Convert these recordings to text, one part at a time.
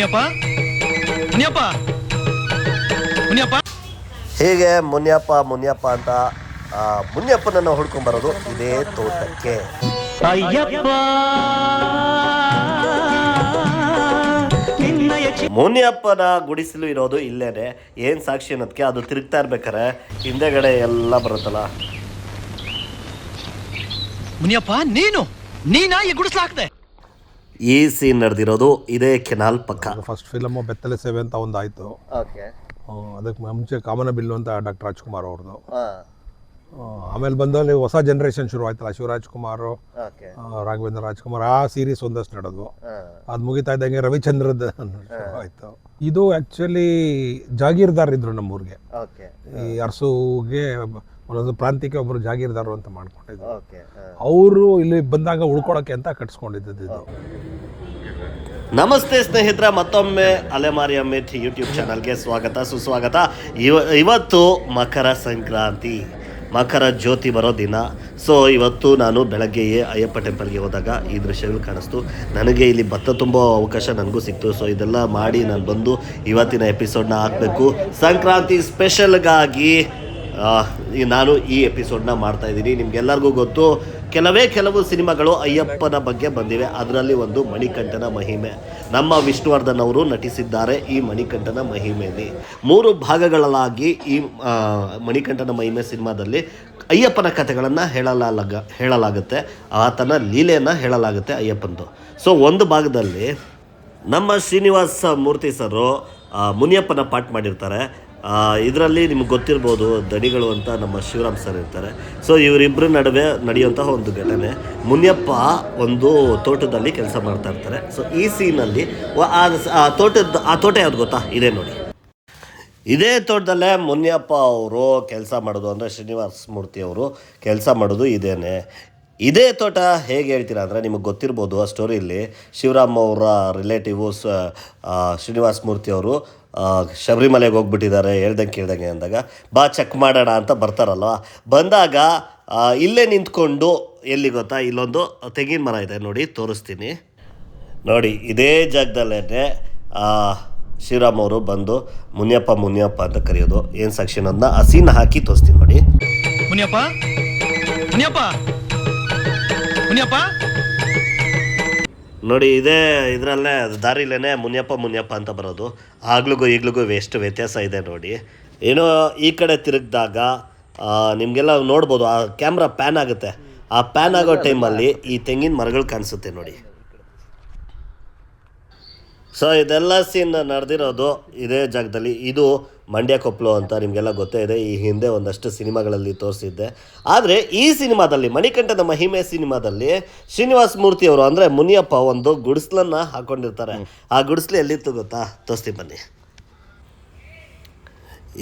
ಮುನಿಯಪ್ಪ ಮುನಿಯಪ್ಪ ಮುನಿಯಪ್ಪ. ಹೀಗೆ ಮುನಿಯಪ್ಪ ಅಂತ ಮುನಿಯಪ್ಪನನ್ನು ಹುಡ್ಕೊಂಡ್ಬರೋದು ಇದೇ ತೋಟಕ್ಕೆ. ಮುನಿಯಪ್ಪನ ಗುಡಿಸಲು ಇರೋದು ಇಲ್ಲೇನೆ. ಏನ್ ಸಾಕ್ಷಿ ಅನ್ನೋದಕ್ಕೆ ಅದು ತಿರುಗ್ತಾ ಇರ್ಬೇಕಾರೆ ಹಿಂದೆಗಡೆ ಎಲ್ಲ ಬರುತ್ತಲ್ಲ. ಮುನಿಯಪ್ಪ ನೀನಾ ಈ ಗುಡಿಸ್ಲಾಕ್ದೆ. ಈ ಸೀನ್ ನಡೆದಿರೋದು ಇದೇ ಕೆನಾಲ್ ಪಕ್ಕ. ಫಸ್ಟ್ ಫಿಲಮು ಬೆತ್ತಲೆ ಸೇವೆ ಅಂತ ಒಂದು ಆಯಿತು. ಅದಕ್ಕೆ ಮುಂಚೆ ಕಾಮನ ಬಿಲ್ಲು ಅಂತ ಡಾಕ್ಟರ್ ರಾಜ್ಕುಮಾರ್ ಅವ್ರದ್ದು. ಆಮೇಲೆ ಬಂದಲ್ಲಿ ಹೊಸ ಜನ್ರೇಷನ್ ಶುರು ಆಯ್ತಲ್ಲ, ಶಿವರಾಜ್ ಕುಮಾರ್, ರಾಘವೇಂದ್ರ ರಾಜ್ಕುಮಾರ್, ಆ ಸೀರೀಸ್ ಒಂದಷ್ಟು ನಡೆದ್ವು. ಅದು ಮುಗಿತಾ ಇದ್ದಂಗೆ ರವಿಚಂದ್ರದ ಆಯ್ತು. ಇದು ಆ್ಯಕ್ಚುಲಿ ಜಾಗೀರ್ದಾರ್ ಇದ್ರು ನಮ್ಮೂರಿಗೆ. ಈ ಅರಸುಗೆ ಒಂದೊಂದು ಪ್ರಾಂತ್ಯಕ್ಕೆ ಒಬ್ಬರು ಜಾಗೀರ್ದಾರು ಅಂತ ಮಾಡ್ಕೊಂಡಿದ್ರು. ಅವರು ಇಲ್ಲಿ ಬಂದಾಗ ಉಳ್ಕೊಳಕ್ಕೆ ಅಂತ ಕಟ್ಸ್ಕೊಂಡಿದ್ದು ಇದು. ನಮಸ್ತೆ ಸ್ನೇಹಿತರ, ಮತ್ತೊಮ್ಮೆ ಅಲೆಮಾರಿ ಅಮೇಥಿ ಯೂಟ್ಯೂಬ್ ಚಾನಲ್ಗೆ ಸ್ವಾಗತ ಸುಸ್ವಾಗತ. ಇವತ್ತು ಮಕರ ಸಂಕ್ರಾಂತಿ, ಮಕರ ಜ್ಯೋತಿ ಬರೋ ದಿನ. ಸೊ ಇವತ್ತು ನಾನು ಬೆಳಗ್ಗೆಯೇ ಅಯ್ಯಪ್ಪ ಟೆಂಪಲ್ಗೆ ಹೋದಾಗ ಈ ದೃಶ್ಯಗಳು ಕಾಣಿಸ್ತು. ನನಗೆ ಇಲ್ಲಿ ಭತ್ತ ತುಂಬೋ ಅವಕಾಶ ನನಗೂ ಸಿಕ್ತು. ಸೊ ಇದೆಲ್ಲ ಮಾಡಿ ನಾನು ಬಂದು ಇವತ್ತಿನ ಎಪಿಸೋಡ್ನ ಹಾಕಬೇಕು. ಸಂಕ್ರಾಂತಿ ಸ್ಪೆಷಲ್ಗಾಗಿ ನಾನು ಈ ಎಪಿಸೋಡ್ನ ಮಾಡ್ತಾಯಿದ್ದೀನಿ. ನಿಮ್ಗೆಲ್ಲರಿಗೂ ಗೊತ್ತು, ಕೆಲವು ಸಿನಿಮಾಗಳು ಅಯ್ಯಪ್ಪನ ಬಗ್ಗೆ ಬಂದಿವೆ. ಅದರಲ್ಲಿ ಒಂದು ಮಣಿಕಂಠನ ಮಹಿಮೆ. ನಮ್ಮ ವಿಷ್ಣುವರ್ಧನ್ ಅವರು ನಟಿಸಿದ್ದಾರೆ ಈ ಮಣಿಕಂಠನ ಮಹಿಮೆಯಲ್ಲಿ. 3 ಭಾಗಗಳಾಗಿ ಈ ಮಣಿಕಂಠನ ಮಹಿಮೆ ಸಿನಿಮಾದಲ್ಲಿ ಅಯ್ಯಪ್ಪನ ಕಥೆಗಳನ್ನು ಹೇಳಲಾಗುತ್ತೆ. ಆತನ ಲೀಲೆಯನ್ನು ಹೇಳಲಾಗುತ್ತೆ ಅಯ್ಯಪ್ಪನದು. ಸೊ ಒಂದು ಭಾಗದಲ್ಲಿ ನಮ್ಮ ಶ್ರೀನಿವಾಸ ಮೂರ್ತಿ ಸರು ಮುನಿಯಪ್ಪನ ಪಾಠ ಮಾಡಿರ್ತಾರೆ. ಇದರಲ್ಲಿ ನಿಮ್ಗೆ ಗೊತ್ತಿರ್ಬೋದು, ದಣಿಗಳು ಅಂತ ನಮ್ಮ ಶಿವರಾಮ್ ಸರ್ ಇರ್ತಾರೆ. ಸೊ ಇವರಿಬ್ಬರ ನಡುವೆ ನಡೆಯುವಂತಹ ಒಂದು ಘಟನೆ. ಮುನಿಯಪ್ಪ ಒಂದು ತೋಟದಲ್ಲಿ ಕೆಲಸ ಮಾಡ್ತಾ ಇರ್ತಾರೆ. ಸೊ ಈ ಸೀನಲ್ಲಿ ಆ ತೋಟ ಯಾವ್ದು ಗೊತ್ತಾ? ಇದೇ ನೋಡಿ. ಇದೇ ತೋಟದಲ್ಲೇ ಮುನಿಯಪ್ಪ ಅವರು ಕೆಲಸ ಮಾಡೋದು, ಅಂದರೆ ಶ್ರೀನಿವಾಸ ಮೂರ್ತಿ ಅವರು ಕೆಲಸ ಮಾಡೋದು ಇದೇನೆ. ಇದೇ ತೋಟ ಹೇಗೆ ಹೇಳ್ತೀರಾ ಅಂದರೆ, ನಿಮಗೆ ಗೊತ್ತಿರ್ಬೋದು, ಆ ಸ್ಟೋರಿಯಲ್ಲಿ ಶಿವರಾಮ್ ಅವರ ರಿಲೇಟಿವು ಶ್ರೀನಿವಾಸ ಮೂರ್ತಿ ಅವರು ಶಬರಿಮಲೆಗೆ ಹೋಗ್ಬಿಟ್ಟಿದ್ದಾರೆ ಕೇಳ್ದಂಗೆ ಅಂದಾಗ ಚೆಕ್ ಮಾಡೋಣ ಅಂತ ಬರ್ತಾರಲ್ವ. ಬಂದಾಗ ಇಲ್ಲೇ ನಿಂತ್ಕೊಂಡು, ಎಲ್ಲಿ ಗೊತ್ತಾ, ಇಲ್ಲೊಂದು ತೆಂಗಿನ ಮರ ಇದೆ ನೋಡಿ, ತೋರಿಸ್ತೀನಿ ನೋಡಿ. ಇದೇ ಜಾಗದಲ್ಲೇ ಶ್ರೀರಾಮ್ ಅವರು ಬಂದು ಮುನಿಯಪ್ಪ ಅಂತ ಕರೆಯೋದು. ಏನು ಸಾಕ್ಷಿ ಅನ್ನೋದನ್ನ ಆ ಸೀನ್ ಹಾಕಿ ತೋರಿಸ್ತೀನಿ ನೋಡಿ. ಮುನಿಯಪ್ಪ ಮುನಿಯಪ್ಪ ಮುನಿಯಪ್ಪ ನೋಡಿ, ಇದರಲ್ಲೇ ದಾರಿಲೇ ಮುನಿಯಪ್ಪ ಅಂತ ಬರೋದು. ಆಗ್ಲಿಗೂ ಈಗ್ಲಿಗೂ ಎಷ್ಟು ವ್ಯತ್ಯಾಸ ಇದೆ ನೋಡಿ. ಏನೋ ಈ ಕಡೆ ತಿರುಗಿದಾಗ ನಿಮಗೆಲ್ಲ ನೋಡ್ಬೋದು, ಆ ಕ್ಯಾಮ್ರಾ ಪ್ಯಾನ್ ಆಗುತ್ತೆ. ಆ ಪ್ಯಾನ್ ಆಗೋ ಟೈಮಲ್ಲಿ ಈ ತೆಂಗಿನ ಮರಗಳು ಕಾಣಿಸುತ್ತೆ ನೋಡಿ. ಸೊ ಇದೆಲ್ಲ ಸೀನ್ ನಡೆದಿರೋದು ಇದೇ ಜಾಗದಲ್ಲಿ. ಇದು ಮಂಡ್ಯ ಕೊಪ್ಪಲು ಅಂತ ನಿಮಗೆಲ್ಲ ಗೊತ್ತೇ ಇದೆ. ಈ ಹಿಂದೆ ಒಂದಷ್ಟು ಸಿನಿಮಾಗಳಲ್ಲಿ ತೋರಿಸಿದ್ದೆ. ಆದರೆ ಈ ಸಿನಿಮಾದಲ್ಲಿ, ಮಣಿಕಂಠನ ಮಹಿಮೆ ಸಿನಿಮಾದಲ್ಲಿ, ಶ್ರೀನಿವಾಸ ಮೂರ್ತಿ ಅವರು ಅಂದರೆ ಮುನಿಯಪ್ಪ ಒಂದು ಗುಡಿಸ್ಲನ್ನು ಹಾಕ್ಕೊಂಡಿರ್ತಾರೆ. ಆ ಗುಡಿಸ್ಲು ಎಲ್ಲಿತ್ತು ಗೊತ್ತಾ? ತೋರಿಸ್ತೀನಿ ಬನ್ನಿ.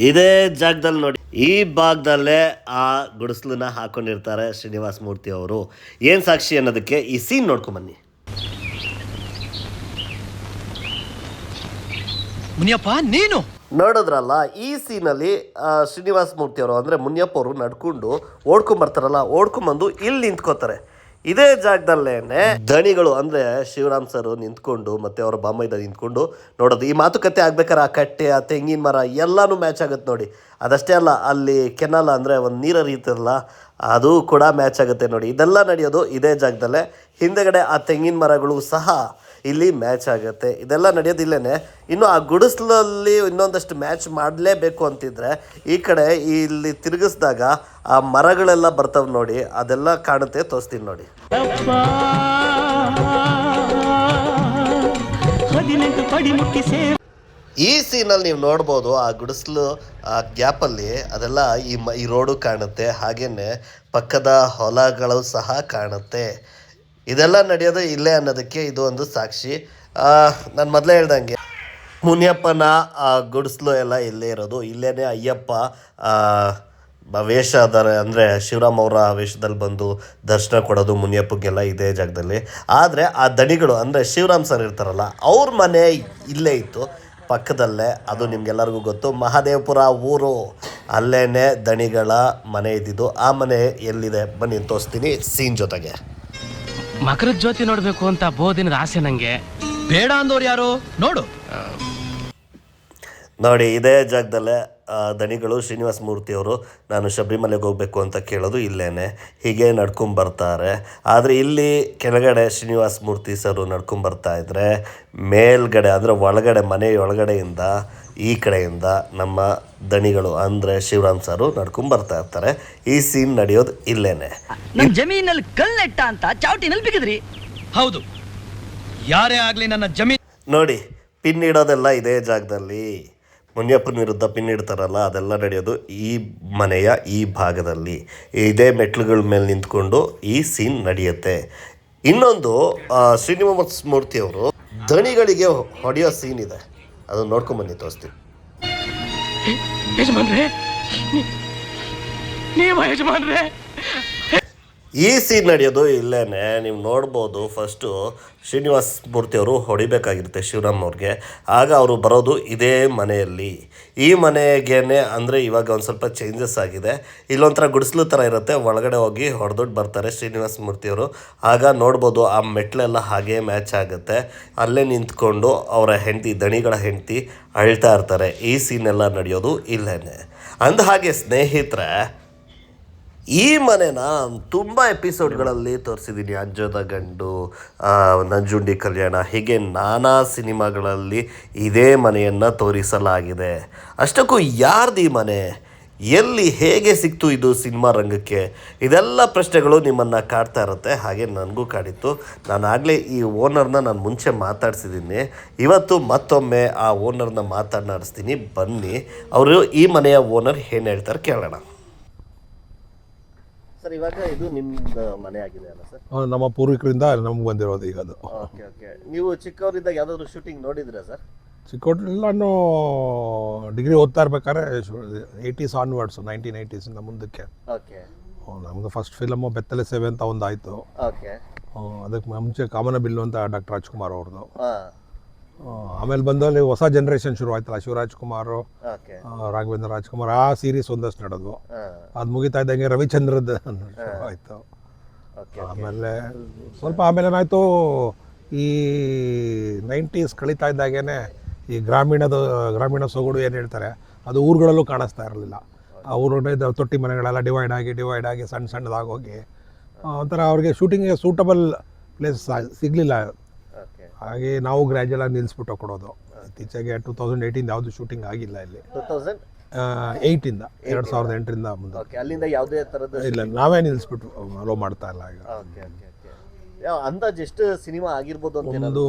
ಇದೇ ಜಾಗದಲ್ಲಿ ನೋಡಿ, ಈ ಭಾಗದಲ್ಲೇ ಆ ಗುಡಿಸ್ಲನ್ನ ಹಾಕ್ಕೊಂಡಿರ್ತಾರೆ ಶ್ರೀನಿವಾಸ ಮೂರ್ತಿ ಅವರು. ಏನು ಸಾಕ್ಷಿ ಅನ್ನೋದಕ್ಕೆ ಈ ಸೀನ್ ನೋಡ್ಕೊಂಬನ್ನಿ. ಮುನಿಯಪ್ಪ ನೋಡಿದ್ರಲ್ಲ, ಈ ಸೀನಲ್ಲಿ ಶ್ರೀನಿವಾಸ ಮೂರ್ತಿ ಅವರು ಅಂದರೆ ಮುನಿಯಪ್ಪ ಅವರು ನಡ್ಕೊಂಡು ಓಡ್ಕೊಂಬಂದು ಇಲ್ಲಿ ನಿಂತ್ಕೋತಾರೆ. ಇದೇ ಜಾಗದಲ್ಲೇ ದಣಿಗಳು ಅಂದರೆ ಶಿವರಾಮ್ ಸರ್ ನಿಂತ್ಕೊಂಡು ಮತ್ತು ಅವರ ಬಾಮೈದ ನಿಂತ್ಕೊಂಡು ನೋಡೋದು. ಈ ಮಾತುಕತೆ ಆಗ್ಬೇಕಾದ್ರೆ ಆ ಕಟ್ಟೆ, ಆ ತೆಂಗಿನ ಮರ ಎಲ್ಲನೂ ಮ್ಯಾಚ್ ಆಗುತ್ತೆ ನೋಡಿ. ಅದಷ್ಟೇ ಅಲ್ಲ, ಅಲ್ಲಿ ಕೆನಾಲ್ ಅಂದರೆ ಒಂದು ನೀರು ಹರಿಯುತ್ತಲ್ಲ, ಅದು ಕೂಡ ಮ್ಯಾಚ್ ಆಗುತ್ತೆ ನೋಡಿ. ಇದೆಲ್ಲ ನಡೆಯೋದು ಇದೇ ಜಾಗದಲ್ಲೇ. ಹಿಂದೆಗಡೆ ಆ ತೆಂಗಿನ ಮರಗಳು ಸಹ ಇಲ್ಲಿ ಮ್ಯಾಚ್ ಆಗುತ್ತೆ. ಇದೆಲ್ಲ ನಡೆಯೋದಿಲ್ಲೇ. ಇನ್ನು ಆ ಗುಡಿಸ್ಲಲ್ಲಿ ಇನ್ನೊಂದಷ್ಟು ಮ್ಯಾಚ್ ಮಾಡಲೇಬೇಕು ಅಂತಿದ್ರೆ, ಈ ಕಡೆ ಇಲ್ಲಿ ತಿರುಗಿಸಿದಾಗ ಆ ಮರಗಳೆಲ್ಲ ಬರ್ತವೆ ನೋಡಿ, ಅದೆಲ್ಲ ಕಾಣುತ್ತೆ. ತೋರಿಸ್ತೀನಿ ನೋಡಿ. ಈ ಸೀನಲ್ಲಿ ನೀವು ನೋಡ್ಬೋದು, ಆ ಗುಡಿಸ್ಲು ಆ ಗ್ಯಾಪಲ್ಲಿ ಅದೆಲ್ಲ ಈ ರೋಡು ಕಾಣುತ್ತೆ. ಹಾಗೆಯೇ ಪಕ್ಕದ ಹೊಲಗಳು ಸಹ ಕಾಣುತ್ತೆ. ಇದೆಲ್ಲ ನಡೆಯೋದು ಇಲ್ಲೇ ಅನ್ನೋದಕ್ಕೆ ಇದು ಒಂದು ಸಾಕ್ಷಿ. ನಾನು ಮೊದಲೇ ಹೇಳ್ದಂಗೆ ಮುನಿಯಪ್ಪನ ಗುಡಿಸ್ಲು ಎಲ್ಲ ಇಲ್ಲೇ ಇರೋದು. ಇಲ್ಲೇ ಅಯ್ಯಪ್ಪ ವೇಷಧಾರೆ ಅಂದರೆ ಶಿವರಾಮ್ ಅವರ ವೇಷದಲ್ಲಿ ಬಂದು ದರ್ಶನ ಕೊಡೋದು ಮುನಿಯಪ್ಪಗೆಲ್ಲ ಇದೇ ಜಾಗದಲ್ಲಿ. ಆದರೆ ಆ ದಣಿಗಳು ಅಂದರೆ ಶಿವರಾಮ್ ಸರ್ ಇರ್ತಾರಲ್ಲ, ಅವ್ರ ಮನೆ ಇಲ್ಲೇ ಇತ್ತು ಪಕ್ಕದಲ್ಲೇ. ಅದು ನಿಮ್ಗೆಲ್ಲರಿಗೂ ಗೊತ್ತು, ಮಹಾದೇವಪುರ ಊರು, ಅಲ್ಲೇ ದಣಿಗಳ ಮನೆ ಇದ್ದಿದ್ದು. ಆ ಮನೆ ಎಲ್ಲಿದೆ ಬನ್ನಿ ತೋರಿಸ್ತೀನಿ ಸೀನ್ ಜೊತೆಗೆ. ಮಕರ ಜ್ಯೋತಿ ನೋಡ್ಬೇಕು ಅಂತ ಬಹು ದಿನದ ಆಸೆ ನಂಗೆ. ಬೇಡ ಅಂದವ್ರು ಯಾರು ನೋಡು. ನೋಡಿ, ಇದೇ ಜಾಗದಲ್ಲೇ ದಣಿಗಳು ಶ್ರೀನಿವಾಸ ಮೂರ್ತಿಯವರು ನಾನು ಶಬರಿಮಲೆಗೆ ಹೋಗಬೇಕು ಅಂತ ಕೇಳೋದು ಇಲ್ಲೇನೆ. ಹೀಗೆ ನಡ್ಕೊಂಬರ್ತಾರೆ. ಆದರೆ ಇಲ್ಲಿ ಕೆಳಗಡೆ ಶ್ರೀನಿವಾಸ ಮೂರ್ತಿ ಸರು ನಡ್ಕೊಂಬರ್ತಾ ಇದ್ದರೆ ಮೇಲ್ಗಡೆ ಅಂದರೆ ಒಳಗಡೆ ಮನೆಯೊಳಗಡೆಯಿಂದ ಈ ಕಡೆಯಿಂದ ನಮ್ಮ ದಣಿಗಳು ಅಂದರೆ ಶಿವರಾಮ್ ಸರು ನಡ್ಕೊಂಬರ್ತಾ ಇರ್ತಾರೆ. ಈ ಸೀನ್ ನಡೆಯೋದು ಇಲ್ಲೇನೆ. ನಮ್ಮ ಜಮೀನಲ್ಲಿ ಕಲ್ಲೆಟ್ಟ ಅಂತ ಚಾವಟಿನಲ್ಲಿ ಬಿಗಿದ್ರಿ. ಹೌದು, ಯಾರೇ ಆಗ್ಲಿ ನನ್ನ ಜಮೀನ್ ನೋಡಿ, ಪಿನ್ ಇಡೋದೆಲ್ಲ ಇದೇ ಜಾಗದಲ್ಲಿ. ಮುನಿಯಪ್ಪನ ವಿರುದ್ಧ ಪಿನ್ ಇಡ್ತಾರಲ್ಲ, ಅದೆಲ್ಲ ನಡೆಯೋದು ಈ ಮನೆಯ ಈ ಭಾಗದಲ್ಲಿ. ಇದೇ ಮೆಟ್ಲುಗಳ ಮೇಲೆ ನಿಂತ್ಕೊಂಡು ಈ ಸೀನ್ ನಡೆಯುತ್ತೆ. ಇನ್ನೊಂದು ಶ್ರೀನಿವಾಸ ಮೂರ್ತಿಯವರು ದಣಿಗಳಿಗೆ ಹೊಡೆಯೋ ಸೀನ್ ಇದೆ, ಅದು ನೋಡ್ಕೊಂಬನ್ನಿ, ತೋರಿಸ್ತೀನಿ. ಈ ಸೀನ್ ನಡೆಯೋದು ಇಲ್ಲೇನೆ. ನೀವು ನೋಡ್ಬೋದು, ಫಸ್ಟು ಶ್ರೀನಿವಾಸ ಮೂರ್ತಿಯವರು ಹೊಡಿಬೇಕಾಗಿರುತ್ತೆ ಶಿವರಾಮ್ ಅವ್ರಿಗೆ. ಆಗ ಅವರು ಬರೋದು ಇದೇ ಮನೆಯಲ್ಲಿ. ಈ ಮನೆಗೇನೆ ಅಂದರೆ ಇವಾಗ ಒಂದು ಸ್ವಲ್ಪ ಚೇಂಜಸ್ ಆಗಿದೆ. ಇಲ್ಲೊಂಥರ ಗುಡಿಸ್ಲು ಥರ ಇರುತ್ತೆ, ಒಳಗಡೆ ಹೋಗಿ ಹೊಡೆದೊಟ್ಟು ಬರ್ತಾರೆ ಶ್ರೀನಿವಾಸ ಮೂರ್ತಿಯವರು. ಆಗ ನೋಡ್ಬೋದು ಆ ಮೆಟ್ಲೆಲ್ಲ ಹಾಗೇ ಮ್ಯಾಚ್ ಆಗುತ್ತೆ. ಅಲ್ಲೇ ನಿಂತ್ಕೊಂಡು ಅವರ ಹೆಂಡತಿ, ದಣಿಗಳ ಹೆಂಡತಿ ಅಳ್ತಾ ಇರ್ತಾರೆ. ಈ ಸೀನೆಲ್ಲ ನಡೆಯೋದು ಇಲ್ಲೇನೆ. ಅಂದ ಹಾಗೆ ಸ್ನೇಹಿತರೆ, ಈ ಮನೆನ ತುಂಬ ಎಪಿಸೋಡ್ಗಳಲ್ಲಿ ತೋರಿಸಿದ್ದೀನಿ. ಅಂಜದ ಗಂಡು, ನಂಜುಂಡಿ ಕಲ್ಯಾಣ, ಹೀಗೆ ನಾನಾ ಸಿನಿಮಾಗಳಲ್ಲಿ ಇದೇ ಮನೆಯನ್ನು ತೋರಿಸಲಾಗಿದೆ. ಅಷ್ಟಕ್ಕೂ ಯಾರ್ದು ಈ ಮನೆ, ಎಲ್ಲಿ, ಹೇಗೆ ಸಿಕ್ತು ಇದು ಸಿನಿಮಾ ರಂಗಕ್ಕೆ? ಇದೆಲ್ಲ ಪ್ರಶ್ನೆಗಳು ನಿಮ್ಮನ್ನು ಕಾಡ್ತಾ ಇರುತ್ತೆ. ಹಾಗೆ ನನಗೂ ಕಾಡಿತ್ತು. ನಾನಾಗಲೇ ಈ ಓನರ್ನ ನಾನು ಮುಂಚೆ ಮಾತಾಡ್ಸಿದ್ದೀನಿ. ಇವತ್ತು ಮತ್ತೊಮ್ಮೆ ಆ ಓನರ್ನ ಮಾತನಾಡಿಸ್ತೀನಿ. ಬನ್ನಿ, ಅವರು ಈ ಮನೆಯ ಓನರ್ ಏನು ಹೇಳ್ತಾರೆ ಕೇಳೋಣ. ಸರ್, ಇವಾಗ ಇದು ನಿಮ್ಮ ಮನೆ ಆಗಿದೆ ಅಲ್ಲ ಸರ್? ನಮ್ಮ ಪೂರ್ವಿಕರಿಂದ ನಮ್ಗೆ ಬಂದಿರೋದು ಈಗ ಅದು. Okay okay. ನೀವು ಚಿಕ್ಕವರಿದ್ದಾಗ ಯಾವುದಾದ್ರು ಶೂಟಿಂಗ್ ನೋಡಿದ್ರಾ ಸರ್? ಚಿಕ್ಕೋಟ್ರಲ್ಲಿ ನಾನು ಡಿಗ್ರಿ ಓದ್ತಾ ಇರ್ಬೇಕಾದ್ರೆ 80s ಆನ್ವರ್ಡ್ಸ್, 1980s ಮುಂದಕ್ಕೆ. ಓಕೆ. ನಮ್ಮದು ಫಸ್ಟ್ ಫಿಲಮು ಬೆತ್ತಲೆ ಸೇವೆ ಅಂತ ಒಂದು ಆಯಿತು. ಓಕೆ. ಅದಕ್ಕೆ ಮುಂಚೆ ಕಾಮನ ಬಿಲ್ಲು ಅಂತ ಡಾಕ್ಟರ್ ರಾಜ್ಕುಮಾರ್ ಅವ್ರದ್ದು. ಹಾಂ. ಆಮೇಲೆ ಬಂದಲ್ಲಿ ಹೊಸ ಜನ್ರೇಷನ್ ಶುರು ಆಯ್ತಲ್ಲ, ಶಿವರಾಜ್ ಕುಮಾರ್, ಓಕೆ. ರಾಘವೇಂದ್ರ ರಾಜ್ಕುಮಾರ್, ಆ ಸೀರೀಸ್ ಒಂದಷ್ಟು ನಡೆದ್ವು. ಹಾಂ. ಅದು ಮುಗಿತಾ ಇದ್ದಂಗೆ ರವಿಚಂದ್ರದ ಶುರು ಆಯಿತು. ಓಕೆ. ಆಮೇಲೆ ಆಮೇಲೆ ಏನಾಯಿತು, ಈ 90s ಕಳೀತಾ ಇದ್ದಾಗೇ ಈ ಗ್ರಾಮೀಣ ಸೊಗಡು ಏನು ಹೇಳ್ತಾರೆ, ಅದು ಊರುಗಳಲ್ಲೂ ಕಾಣಿಸ್ತಾ ಇರಲಿಲ್ಲ. ಆ ಊರುಗಳ ತೊಟ್ಟಿ ಮನೆಗಳೆಲ್ಲ ಡಿವೈಡ್ ಆಗಿ ಸಣ್ಣದಾಗೋಗಿ ಒಂಥರ ಅವ್ರಿಗೆ ಶೂಟಿಂಗಿಗೆ ಸೂಟಬಲ್ ಪ್ಲೇಸ್ ಸಿಗಲಿಲ್ಲ. ಹಾಗೆ ನಾವು ಗ್ರ್ಯಾಜುಯಲಾಗಿ ನಿಲ್ಲಿಸ್ಬಿಟ್ಟು ಕೊಡೋದು. ಇತ್ತೀಚೆಗೆ 2018 ಯಾವುದು ಶೂಟಿಂಗ್ ಆಗಿಲ್ಲ ಇಲ್ಲಿ. 2008 2008 ಮುಂದೆ. ಓಕೆ. ಅಲ್ಲಿಂದ ಯಾವುದೇ ಥರದ ಇಲ್ಲ, ನಾವೇ ನಿಲ್ಲಿಸ್ಬಿಟ್ಟು ಅಲೋ ಮಾಡ್ತಾ ಇಲ್ಲ ಈಗ. Okay okay okay. ಅಂದಾಜು ಎಷ್ಟು ಸಿನಿಮಾ ಆಗಿರ್ಬೋದು ಅಂತ? ಒಂದು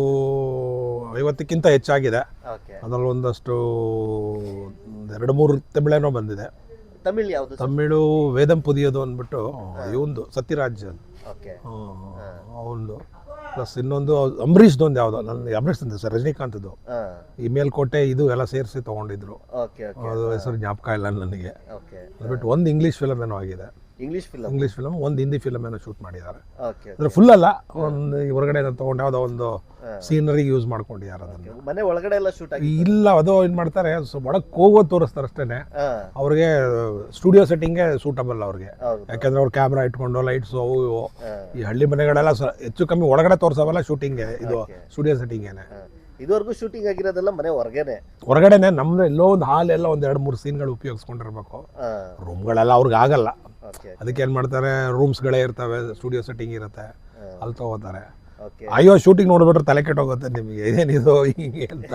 50ಕ್ಕಿಂತ ಹೆಚ್ಚಾಗಿದೆ. ಓಕೆ. ಅದರಲ್ಲಿ ಒಂದಷ್ಟು 2-3 ತಮಿಳೇನೋ ಬಂದಿದೆ. ತಮಿಳ್ ಯಾವುದು? ತಮಿಳು ವೇದಂ ಪುದಿಯೋದು ಅಂದ್ಬಿಟ್ಟು ಇವಂದು ಸತ್ಯರಾಜ್. ಓಕೆ. ಅವನದು ಪ್ಲಸ್ ಇನ್ನೊಂದು ಅಂಬರೀಷ್ದೊಂದು ಯಾವುದೋ, ನನ್ನ ಅಂಬರೀಷ್ ತಂದೆ ಸರ್, ರಜನಿಕಾಂತ್ದು ಈ ಮೇಲ್ಕೋಟೆ ಇದು ಎಲ್ಲ ಸೇರಿಸಿ ತೊಗೊಂಡಿದ್ರು. ಅದು ಹೆಸರು ಜ್ಞಾಪಕ ಇಲ್ಲ ನನಗೆ. ಬಿಟ್ಟು ಒಂದು ಇಂಗ್ಲೀಷ್ ಫಿಲಮ್ ಏನೋ ಆಗಿದೆ. ಇಂಗ್ಲೀಷ್ ಫಿಲಮ್, ಒಂದು ಹಿಂದಿ ಫಿಲಮ್ ಏನೋ ಶೂಟ್ ಮಾಡಿದ್ದಾರೆ. ಅಂದ್ರೆ ಫುಲ್ ಅಲ್ಲ, ಒಂದು ಹೊರಗಡೆ ತೊಗೊಂಡು ಯಾವುದೋ ಒಂದು ಸೀನರಿಗೆ ಯೂಸ್ ಮಾಡ್ಕೊಂಡಿದ್ದಾರೆ. ಅದನ್ನು ಮನೆ ಒಳಗಡೆ ಎಲ್ಲ ಶೂಟ್ ಇಲ್ಲ, ಅದು ಏನು ಮಾಡ್ತಾರೆ, ಒಳಗೆ ಹೋಗೋದು ತೋರಿಸ್ತಾರೆ ಅಷ್ಟೇ. ಅವ್ರಿಗೆ ಸ್ಟುಡಿಯೋ ಸೆಟ್ಟಿಂಗ್ಗೆ ಸೂಟಬಲ್ ಅವ್ರಿಗೆ. ಯಾಕೆಂದ್ರೆ ಅವ್ರು ಕ್ಯಾಮ್ರಾ ಇಟ್ಕೊಂಡು ಲೈಟ್ಸು ಅವು ಇವು. ಈ ಹಳ್ಳಿ ಮನೆಗಳೆಲ್ಲ ಹೆಚ್ಚು ಕಮ್ಮಿ ಒಳಗಡೆ ತೋರಿಸೋವಲ್ಲ ಶೂಟಿಂಗ್ಗೆ, ಇದು ಸ್ಟುಡಿಯೋ ಸೆಟ್ಟಿಂಗೇನೆ. ಇದುವರೆಗೂ ಶೂಟಿಂಗ್ ಆಗಿರೋದೆಲ್ಲ ಮನೆ ಹೊರಗಡೆನೆ. ನಮ್ದು ಎಲ್ಲೋ ಒಂದು ಹಾಲ್ ಎಲ್ಲ ಒಂದು 2-3 ಸೀನ್ಗಳು ಉಪಯೋಗಿಸ್ಕೊಂಡಿರ್ಬೇಕು. ರೂಮ್ಗಳೆಲ್ಲ ಅವ್ರಿಗೆ ಆಗಲ್ಲ. ಅದಕ್ಕೆ ಏನು ಮಾಡ್ತಾರೆ, ರೂಮ್ಸ್ಗಳೇ ಇರ್ತವೆ, ಸ್ಟುಡಿಯೋ ಸೆಟ್ಟಿಂಗ್ ಇರುತ್ತೆ, ಅಲ್ಲಿ ತಗೋತಾರೆ. ಅಯ್ಯೋ ಶೂಟಿಂಗ್ ನೋಡ್ಬಿಟ್ರೆ ತಲೆ ಕೆಟ್ಟೋಗುತ್ತೆ ನಿಮಗೆ, ಏನಿದು ಹಿಂಗೆ ಅಂತ.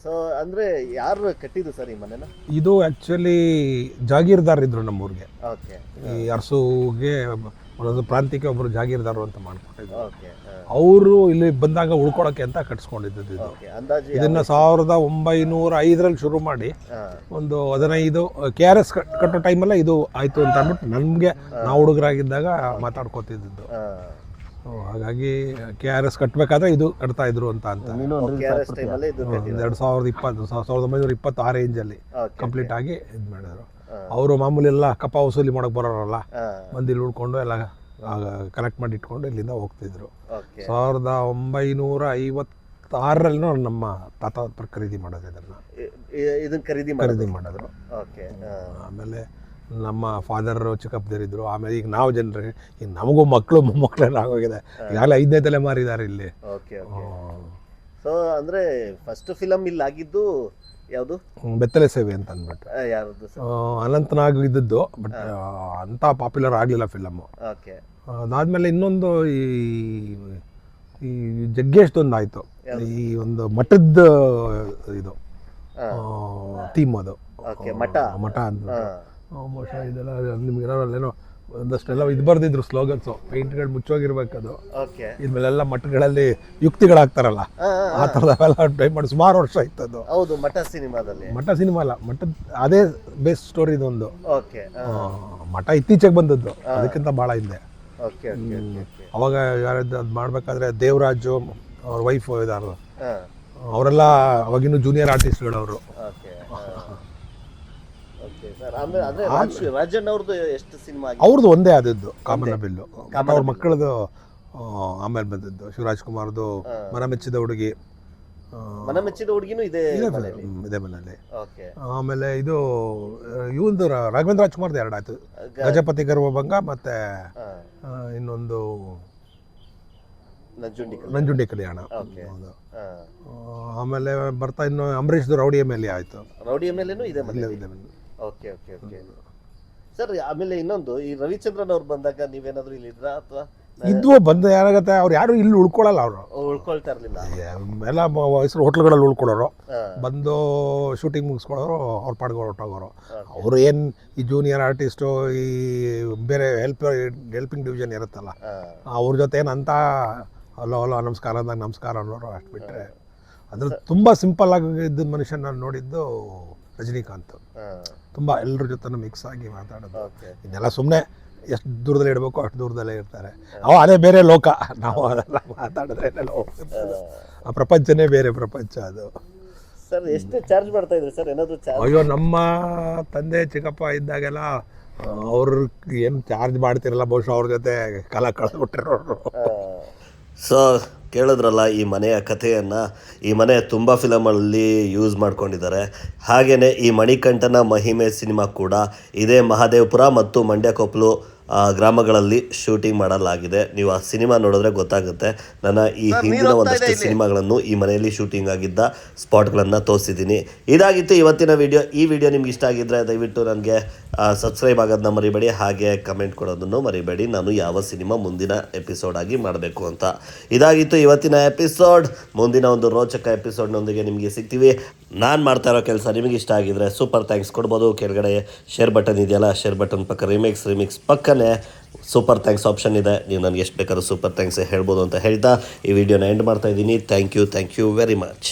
ಸೊ ಅಂದ್ರೆ ಯಾರು ಕಟ್ಟಿದ್ದು ಸರ್ ಈ ಮನೆನ? ಇದು ಆ್ಯಕ್ಚುಲಿ ಜಾಗೀರ್ದಾರ್ ಇದ್ರು ನಮ್ಮೂರಿಗೆ. ಈ ಅರಸುಗೆ ಒಂದೊಂದು ಪ್ರಾಂತ್ಯಕ್ಕೆ ಒಬ್ಬರು ಜಾಗೀರ್ದಾರು ಅಂತ ಮಾಡ್ಕೊಂಡಿದ್ರು. ಅವರು ಇಲ್ಲಿ ಬಂದಾಗ ಉಳ್ಕೊಳಕ್ಕೆ ಅಂತ ಕಟ್ಸ್ಕೊಂಡಿದ್ದು ಇದು. ಇದನ್ನ 1905ರಲ್ಲಿ ಶುರು ಮಾಡಿ ಒಂದು 15 KRS ಕಟ್ಟೋ ಟೈಮಲ್ಲ ಇದು ಆಯ್ತು ಅಂತ ಅಂದ್ಬಿಟ್ಟು ನಮಗೆ ನಾವು ಹುಡುಗರಾಗಿದ್ದಾಗ ಮಾತಾಡ್ಕೋತಿದ್ದು. ಹಾಗಾಗಿ KRS ಕಟ್ಟಬೇಕಾದ್ರೆ ಇದು ಕಟ್ತಾ ಇದ್ರು ಅಂತ 1920 ಆ ರೇಂಜಲ್ಲಿ ಕಂಪ್ಲೀಟ್ ಆಗಿ ಇದು ಮಾಡಿದ್ರು. ಅವರು ಮಾಮೂಲಿ ಎಲ್ಲ ಕಪ್ಪ ವಸೂಲಿ ಮಾಡಕ್ ಬರೋರಲ್ಲ, ಮಂದಿಲಿ ಉಳ್ಕೊಂಡು ಎಲ್ಲ ಕಲೆಕ್ಟ್ ಮಾಡಿ ಇಟ್ಕೊಂಡು ಇಲ್ಲಿಂದ ಹೋಗ್ತಿದ್ರು. 1956ರಲ್ಲಿ ನಮ್ಮ ತಾತ ಖರೀದಿ ಮಾಡೋದು, ಇದನ್ನ ಖರೀದಿ ಮಾಡಿದ್ರು. ಆಮೇಲೆ ನಮ್ಮ ಫಾದರ್ ಚಿಕ್ಕಪ್ಪದಿರಿದ್ರು. ಆಮೇಲೆ ಈಗ ನಾವು ಜನರೇಷನ್, ಈಗ ನಮಗೂ ಮಕ್ಕಳು ಮೊಮ್ಮಕ್ಕಳೆಲ್ಲ ಆಗೋಗಿದೆ. ಈಗಾಗಲೇ 5ನೇ ತಲೆಮಾರಿದ್ದಾರೆ ಇಲ್ಲಿ. Okay okay. ಸೊ ಅಂದರೆ ಫಸ್ಟ್ ಫಿಲಮ್ ಇಲ್ಲಿ ಆಗಿದ್ದು ಯಾವುದು? ಬೆತ್ತಲೆ ಸೇವೆ ಅಂತ ಅಂದ್ಬಿಟ್ಟು ಯಾವುದು ಸರ್? ಅನಂತನಾಗ್ ಇದ್ದದ್ದು. ಬಟ್ ಅಂಥ ಪಾಪ್ಯುಲರ್ ಆಗಲಿಲ್ಲ ಫಿಲಮ್ಮು. ಓಕೆ. ಅದಾದಮೇಲೆ ಇನ್ನೊಂದು ಈ ಜಗ್ಗೇಶ್ದೊಂದು ಆಯಿತು. ಈ ಒಂದು ಮಠದ ಇದು ಥೀಮ್ ಅದು. ಓಕೆ. ಮಠ ಅಂತ ಬಹುಶಃ ಇದೆಲ್ಲ ನಿಮ್ಗೆ ಒಂದಷ್ಟೆಲ್ಲ ಇದು ಬರೆದಿದ್ರು ಸ್ಲೋಗನ್ಸು, ಪೇಂಟ್ಗಳು ಮುಚ್ಚೋಗಿರ್ಬೇಕದು. ಓಕೆ. ಇದ್ಮೇಲೆಲ್ಲ ಮಠಗಳಲ್ಲಿ ಯುಕ್ತಿಗಳಾಗ್ತಾರಲ್ಲ, ಆ ಥರದವೆಲ್ಲ ಟ್ರೈ ಮಾಡಿ ಸುಮಾರು ವರ್ಷ ಆಯ್ತು ಅದು. ಹೌದು, ಮಠ ಸಿನಿಮಾದಲ್ಲಿ. ಮಠ ಸಿನಿಮಾ ಅಲ್ಲ, ಮಠದ ಅದೇ ಬೇಸ್ ಸ್ಟೋರಿ ಇದೊಂದು. ಓಕೆ. ಮಠ ಇತ್ತೀಚೆಗೆ ಬಂದದ್ದು, ಅದಕ್ಕಿಂತ ಭಾಳ ಹಿಂದೆ. Okay okay okay. ಅವಾಗ ಯಾರದ್ದು ಅದು ಮಾಡಬೇಕಾದ್ರೆ ದೇವರಾಜು ಅವ್ರ ವೈಫ್ ಇದಾರಲ್ಲ, ಅವರೆಲ್ಲ ಅವಾಗಿನ್ನೂ ಜೂನಿಯರ್ ಆರ್ಟಿಸ್ಟ್ಗಳು ಅವರು. Okay okay sir. ಆಮೇಲೆ ಅಂದರೆ ರಾಜಣ್ಣ ಅವ್ರದ್ದು ಎಷ್ಟು ಸಿನಿಮಾ ಆಗಿದೆ? ಅವ್ರದ್ದು ಒಂದೇ ಆದದ್ದು, ಕಾಮನ ಬಿಲ್ಲು. ಅವ್ರ ಮಕ್ಕಳದು ಆಮೇಲೆ ಬಂದದ್ದು ಶಿವರಾಜ್ ಕುಮಾರ್ದು ಮನ ಮೆಚ್ಚಿದ ಹುಡುಗಿ. ಮನ ಮೆಚ್ಚಿದ ಹುಡುಗಿನೂ ಇದೇ ಮನೆಯಲ್ಲಿ. ಓಕೆ. ಆಮೇಲೆ ಇದು ಇವಂದು ರಾಘವೇಂದ್ರ ರಾಜ್ಕುಮಾರ್ದು 2 ಆಯ್ತು, ಗಜಪತಿ ಗರ್ವಭಂಗ ಮತ್ತೆ ಇನ್ನೊಂದು ನಂಜುಂಡಿ ಕಲ್ಯಾಣ. ಆಮೇಲೆ ಬರ್ತಾ ಇನ್ನು ಅಂಬರೀಷ್ದು ರೌಡಿ ಮೇಲೆ ಆಯ್ತು. ರೌಡಿ ಮೇಲೇನು ಇದೆ ಮನೆ. Okay okay okay sir. ಆಮೇಲೆ ಇನ್ನೊಂದು, ಈ ರವಿಚಂದ್ರನ್ ಅವ್ರು ಬಂದಾಗ ನೀವೇನಾದ್ರು ಇಲ್ಲಿ ಇದ್ರಾ ಅಥವಾ? ಇದ್ವು, ಬಂದು ಏನಾಗತ್ತೆ, ಅವ್ರು ಯಾರು ಇಲ್ಲಿ ಉಳ್ಕೊಳ್ಳಲ್ಲ. ಅವರು ಉಳ್ಕೊಳ್ತಾ ಇರಲಿಲ್ಲ. ಎಲ್ಲ ಹೆಸರು ಹೋಟ್ಲ್ಗಳಲ್ಲಿ ಉಳ್ಕೊಳ್ಳೋರು, ಬಂದು ಶೂಟಿಂಗ್ ಮುಗಿಸ್ಕೊಳ್ಳೋರು, ಅವ್ರ ಪಾಡ್ಗೆ ಹೊರಟೋಗೋರು. ಅವರು ಏನು ಈ ಜೂನಿಯರ್ ಆರ್ಟಿಸ್ಟು, ಈ ಬೇರೆ ಹೆಲ್ಪಿಂಗ್ ಡಿವಿಷನ್ ಇರುತ್ತಲ್ಲ, ಅವ್ರ ಜೊತೆ ಏನಂತ ಹಲೋ ನಮಸ್ಕಾರ ಅಂದಾಗ ನಮಸ್ಕಾರ ಅನ್ನೋರು, ಅಷ್ಟು ಬಿಟ್ಟರೆ. ಅದ್ರ ತುಂಬ ಸಿಂಪಲ್ ಆಗಿ ಇದ್ದ ಮನುಷ್ಯನ ನಾನು ನೋಡಿದ್ದು ರಜನಿಕಾಂತ್. ತುಂಬ ಎಲ್ಲರ ಜೊತೆ ಮಿಕ್ಸ್ ಆಗಿ ಮಾತಾಡೋದು. ಇನ್ನೆಲ್ಲ ಸುಮ್ಮನೆ ಎಷ್ಟು ದೂರದಲ್ಲಿ ಇಡಬೇಕು ಅಷ್ಟು ದೂರದಲ್ಲೇ ಇರ್ತಾರೆ. ಅದೇ ಬೇರೆ ಲೋಕ, ನಾವು ಅದೆಲ್ಲ ಮಾತಾಡಿದ್ರೆ ಆ ಪ್ರಪಂಚನೇ ಬೇರೆ ಪ್ರಪಂಚ ಅದು. ಸರ್ ಎಷ್ಟು ಚಾರ್ಜ್ ಮಾಡ್ತಾ ಇದ್ರಿ ಸರ್? ಏನಾದರೂ ಚಾರ್ಜ್? ಅಯ್ಯೋ, ನಮ್ಮ ತಂದೆ ಚಿಕ್ಕಪ್ಪ ಇದ್ದಾಗೆಲ್ಲ ಅವ್ರು ಏನು ಚಾರ್ಜ್ ಮಾಡ್ತಿರಲ್ಲ, ಬಹುಶಃ ಅವ್ರ ಜೊತೆ ಕಾಲ ಕಳೆದ್ಬಿಟ್ಟಿರೋರು. ಸೊ ಕೇಳಿದ್ರಲ್ಲ ಈ ಮನೆಯ ಕಥೆಯನ್ನು. ಈ ಮನೆ ತುಂಬ ಫಿಲಮಲ್ಲಿ ಯೂಸ್ ಮಾಡ್ಕೊಂಡಿದ್ದಾರೆ. ಹಾಗೆಯೇ ಈ ಮಣಿಕಂಠನ ಮಹಿಮೆ ಸಿನಿಮಾ ಕೂಡ ಇದೇ ಮಹದೇವಪುರ ಮತ್ತು ಮಂಡ್ಯಕೊಪ್ಪಲು ಗ್ರಾಮಗಳಲ್ಲಿ ಶೂಟಿಂಗ್ ಮಾಡಲಾಗಿದೆ. ನೀವು ಆ ಸಿನಿಮಾ ನೋಡಿದ್ರೆ ಗೊತ್ತಾಗುತ್ತೆ. ನನ್ನ ಈ ಹಿಂದಿನ ಒಂದಷ್ಟು ಸಿನಿಮಾಗಳನ್ನು ಈ ಮನೆಯಲ್ಲಿ ಶೂಟಿಂಗ್ ಆಗಿದ್ದ ಸ್ಪಾಟ್ಗಳನ್ನು ತೋರಿಸಿದ್ದೀನಿ. ಇದಾಗಿತ್ತು ಇವತ್ತಿನ ವಿಡಿಯೋ. ಈ ವಿಡಿಯೋ ನಿಮ್ಗೆ ಇಷ್ಟ ಆಗಿದ್ದರೆ ದಯವಿಟ್ಟು ನನಗೆ ಸಬ್ಸ್ಕ್ರೈಬ್ ಆಗೋದನ್ನ ಮರಿಬೇಡಿ, ಹಾಗೆ ಕಮೆಂಟ್ ಕೊಡೋದನ್ನು ಮರಿಬೇಡಿ, ನಾನು ಯಾವ ಸಿನಿಮಾ ಮುಂದಿನ ಎಪಿಸೋಡ್ ಆಗಿ ಮಾಡಬೇಕು ಅಂತ. ಇದಾಗಿತ್ತು ಇವತ್ತಿನ ಎಪಿಸೋಡ್. ಮುಂದಿನ ಒಂದು ರೋಚಕ ಎಪಿಸೋಡ್ನೊಂದಿಗೆ ನಿಮಗೆ ಸಿಗ್ತೀವಿ. ನಾನು ಮಾಡ್ತಾ ಇರೋ ಕೆಲಸ ನಿಮಗೆ ಇಷ್ಟ ಆಗಿದ್ರೆ ಸೂಪರ್ ಥ್ಯಾಂಕ್ಸ್ ಕೊಡ್ಬೋದು. ಕೆಳಗಡೆ ಶೇರ್ ಬಟನ್ ಇದೆಯಲ್ಲ, ಶೇರ್ ಬಟನ್ ಪಕ್ಕ ರಿಮಿಕ್ಸ್ ಪಕ್ಕನೇ ಸೂಪರ್ ಥ್ಯಾಂಕ್ಸ್ ಆಪ್ಷನ್ ಇದೆ. ನೀವು ನನಗೆ ಎಷ್ಟು ಬೇಕಾದ್ರೂ ಸೂಪರ್ ಥ್ಯಾಂಕ್ಸ್ ಹೇಳ್ಬೋದು ಅಂತ ಹೇಳ್ತಾ ಈ ವಿಡಿಯೋನ ಎಂಡ್ ಮಾಡ್ತಾ ಇದ್ದೀನಿ. Thank you very much.